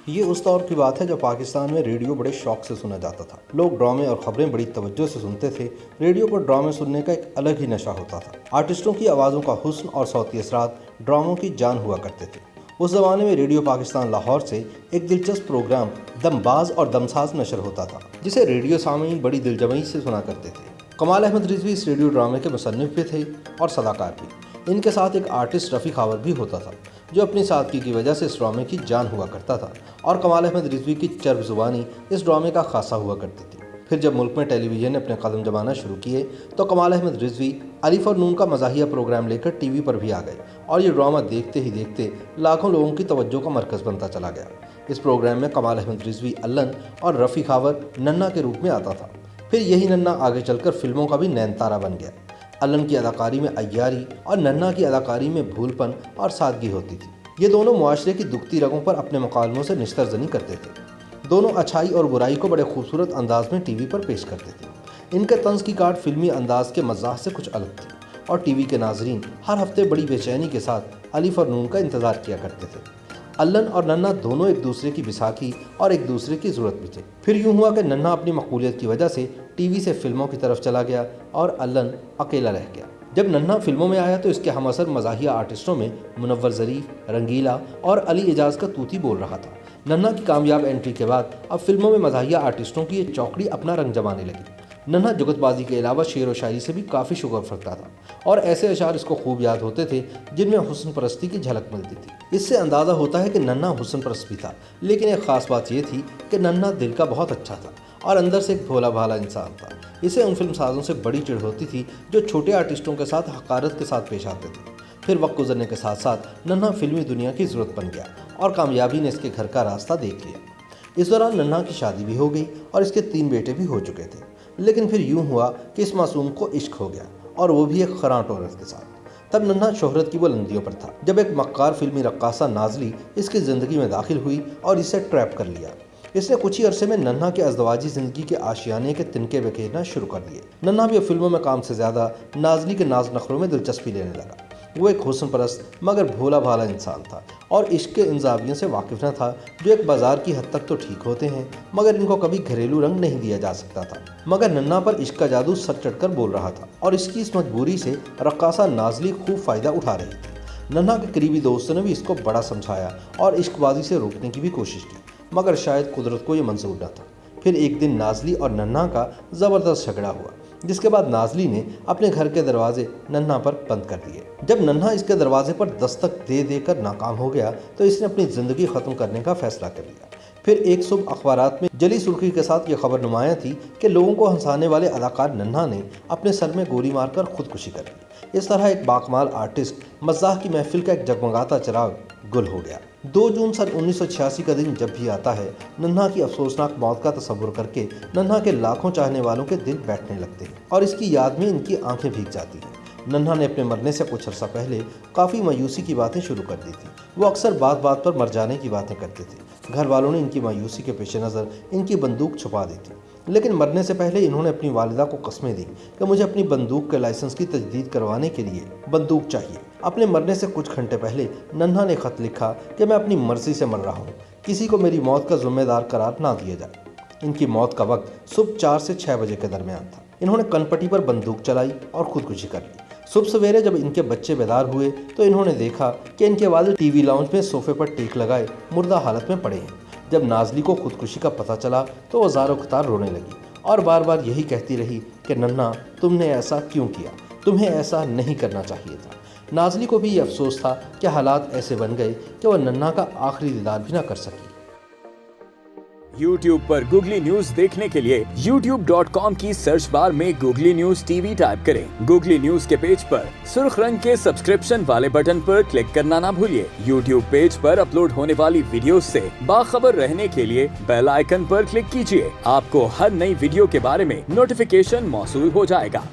ये उस दौर की बात है जब पाकिस्तान में रेडियो बड़े शौक से सुना जाता था। लोग ड्रामे और खबरें बड़ी तवज्जो से सुनते थे। रेडियो पर ड्रामे सुनने का एक अलग ही नशा होता था। आर्टिस्टों की आवाज़ों का हुस्न और सौती असरात ड्रामों की जान हुआ करते थे। उस ज़माने में रेडियो पाकिस्तान लाहौर से एक दिलचस्प प्रोग्राम दमबाज और दमसाज नशर होता था, जिसे रेडियो सामीन बड़ी दिलजमई से सुना करते थे। कमाल अहमद रिजवी इस रेडियो ड्रामे के मुसन्निफ भी थे और सदाकार भी। इनके साथ एक आर्टिस्ट रफ़ी खावर भी होता था, जो अपनी सादगी की वजह से इस ड्रामे की जान हुआ करता था, और कमाल अहमद रिजवी की चर्ब ज़ुबानी इस ड्रामे का खासा हुआ करती थी। फिर जब मुल्क में टेलीविज़न ने अपने कदम जमाना शुरू किए तो कमाल अहमद रिजवी अलिफ और नून का मज़ाहिया प्रोग्राम लेकर टीवी पर भी आ गए, और ये ड्रामा देखते ही देखते लाखों लोगों की तवज्जो का मरकज़ बनता चला गया। इस प्रोग्राम में कमाल अहमद रिजवी अल्लन और रफ़ी खावर नन्ना के रूप में आता था। फिर यही नन्ना आगे चलकर फिल्मों का भी नैनतारा बन गया। अल्लन की अदाकारी में अय्यारी और नन्ना की अदाकारी में भूलपन और सादगी होती थी। ये दोनों मुआशरे की दुखती रगों पर अपने मुकालमों से निश्तर-जनी करते थे। दोनों अच्छाई और बुराई को बड़े खूबसूरत अंदाज में टीवी पर पेश करते थे। इनके तंज की काट फिल्मी अंदाज के मज़ाह से कुछ अलग थी, और टीवी के नाजरीन हर हफ्ते बड़ी बेचैनी के साथ अलिफ और नून का इंतज़ार किया करते थे। अल्लन और नन्ना दोनों एक दूसरे की बिसाखी और एक दूसरे की ज़रूरत भी थे। फिर यूँ हुआ कि नन्ना अपनी मकबूलियत की वजह से टीवी से फिल्मों की तरफ चला गया और अल्लन अकेला रह गया। जब नन्ना फिल्मों में आया तो इसके हमअसर मज़ाहिया आर्टिस्टों में मुनव्वर ज़रीफ, रंगीला और अली एजाज का तूती बोल रहा था। नन्ना की कामयाब एंट्री के बाद अब फिल्मों में मज़ाहिया आर्टिस्टों की ये चौकड़ी अपना रंग जमाने लगी। नन्हा जुगतबाजी के अलावा शेर व शायरी से भी काफ़ी शुगुफ़ रखता था, और ऐसे अशार इसको खूब याद होते थे जिनमें हुस्न परस्ती की झलक मिलती थी। इससे अंदाज़ा होता है कि नन्ना हुस्न परस्त भी था, लेकिन एक ख़ास बात यह थी कि नन्ना दिल का बहुत अच्छा था और अंदर से एक भोला भाला इंसान था। इसे उन फिल्मसाजों से बड़ी चिढ़ होती थी जो छोटे आर्टिस्टों के साथ हकारत के साथ पेश आते थे। फिर वक्त गुजरने के साथ साथ नन्हा फिल्मी दुनिया की ज़रूरत बन गया और कामयाबी ने इसके घर का रास्ता देख लिया। इस दौरान नन्हा की शादी भी हो गई और इसके 3 बेटे भी हो चुके थे। लेकिन फिर यूँ हुआ कि इस मासूम को इश्क हो गया, और वो भी एक खरांट औरत के साथ। तब नन्हा शोहरत की बुलंदियों पर था जब एक मक्कार फिल्मी रक्कासा नाजली इसकी ज़िंदगी में दाखिल हुई और इसे ट्रैप कर लिया। इसने कुछ ही अरसे में नन्हा के अज़दवाजी ज़िंदगी के आशियाने के तिनके बिखेरना शुरू कर दिए। नन्हा भी फिल्मों में काम से ज़्यादा नाजली के नाज नखरों में दिलचस्पी लेने लगा। वो एक हुस्न परस्त मगर भोला भाला इंसान था और इश्क के इन ज़ावियों से वाकिफ़ न था जो एक बाज़ार की हद तक तो ठीक होते हैं, मगर इनको कभी घरेलू रंग नहीं दिया जा सकता था। मगर नन्हा पर इश्क का जादू सर चढ़कर बोल रहा था, और इसकी इस मजबूरी से रक्कासा नाजली खूब फ़ायदा उठा रही थी। नन्हा के करीबी दोस्तों ने भी इसको बड़ा समझाया और इश्कबाजी से रोकने की भी कोशिश की, मगर शायद कुदरत को ये मंजूर न था। फिर एक दिन नाजली और नन्हा का ज़बरदस्त झगड़ा हुआ, जिसके बाद नाजली ने अपने घर के दरवाजे नन्हा पर बंद कर दिए। जब नन्हा इसके दरवाजे पर दस्तक दे देकर नाकाम हो गया तो इसने अपनी ज़िंदगी ख़त्म करने का फैसला कर लिया। फिर एक सुबह अखबारात में जली सुर्खी के साथ ये खबर नुमाया थी कि लोगों को हंसाने वाले अदाकार नन्हा ने अपने सर में गोली मारकर खुदकुशी कर ली। इस तरह एक बाकमाल आर्टिस्ट मज़ाह की महफिल का एक जगमगाता चिराग गुल हो गया। 2 जून सन 1986 का दिन जब भी आता है, नन्हा की अफसोसनाक मौत का तसव्वुर करके नन्हा के लाखों चाहने वालों के दिल बैठने लगते हैं और इसकी याद में इनकी आंखें भीग जाती हैं। नन्हा ने अपने मरने से कुछ अर्सा पहले काफ़ी मायूसी की बातें शुरू कर दी थी। वो अक्सर बात बात पर मर जाने की बातें करते थे। घर वालों ने इनकी मायूसी के पेश नज़र इनकी बंदूक छुपा दी थी, लेकिन मरने से पहले इन्होंने अपनी वालिदा को कस्में दी कि मुझे अपनी बंदूक के लाइसेंस की तजदीद करवाने के लिए बंदूक चाहिए। अपने मरने से कुछ घंटे पहले नन्हा ने खत लिखा कि मैं अपनी मर्जी से मर रहा हूँ, किसी को मेरी मौत का जिम्मेदार करार ना दिया जाए। इनकी मौत का वक्त सुबह 4 से 6 बजे के दरमियान था। इन्होंने कनपट्टी पर बंदूक चलाई और खुदकुशी कर ली। सुबह सवेरे जब इनके बच्चे बेदार हुए तो इन्होंने देखा कि इनके वालिद टीवी लाउंज में सोफे पर टेक लगाए मुर्दा हालत में पड़े हैं। जब नाजली को खुदकुशी का पता चला तो वो ज़ारो क़तार रोने लगी और बार बार यही कहती रही कि नन्हा, तुमने ऐसा क्यों किया, तुम्हें ऐसा नहीं करना चाहिए था। नाजली को भी ये अफसोस था कि हालात ऐसे बन गए कि वह नन्हा का आखिरी दीदार भी ना कर सकी। YouTube पर गूगली न्यूज देखने के लिए youtube.com की सर्च बार में गूगली न्यूज टीवी टाइप करें। गूगली न्यूज के पेज पर सुर्ख रंग के सब्सक्रिप्शन वाले बटन पर क्लिक करना ना भूलिए। YouTube पेज पर अपलोड होने वाली वीडियोस से बाखबर रहने के लिए बेल आइकन पर क्लिक कीजिए। आपको हर नई वीडियो के बारे में नोटिफिकेशन मौसूल हो जाएगा।